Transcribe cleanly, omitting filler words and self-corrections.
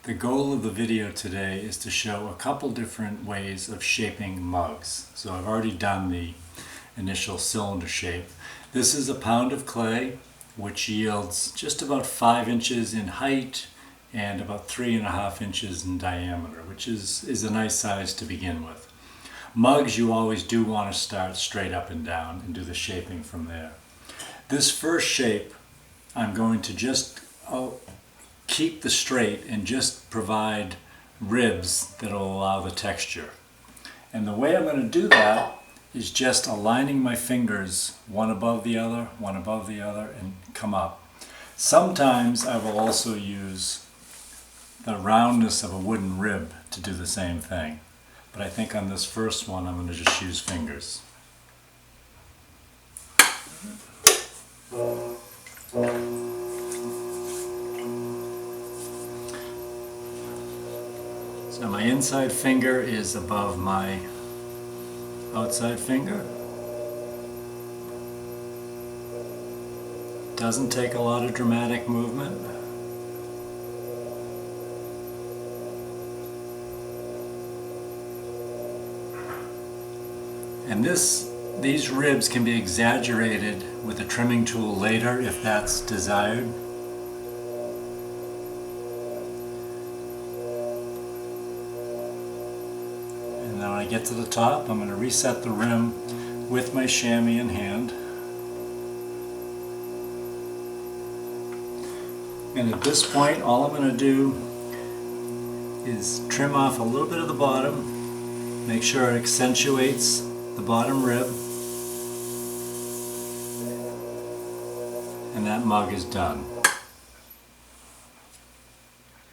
The goal of the video today is to show a couple different ways of shaping mugs. So I've already done the initial cylinder shape. This is a pound of clay, which yields just about 5 inches in height and about 3.5 inches in diameter, which is a nice size to begin with. Mugs, you always do want to start straight up and down and do the shaping from there. This first shape, I'm going to just keep the straight and just provide ribs that will allow the texture. And the way I'm going to do that is just aligning my fingers one above the other, and come up. Sometimes I will also use the roundness of a wooden rib to do the same thing. But I think on this first one I'm going to just use fingers. So my inside finger is above my outside finger. Doesn't take a lot of dramatic movement. And these ribs can be exaggerated with a trimming tool later if that's desired. And then when I get to the top, I'm going to reset the rim with my chamois in hand. And at this point, all I'm going to do is trim off a little bit of the bottom, make sure it accentuates the bottom rib, and that mug is done.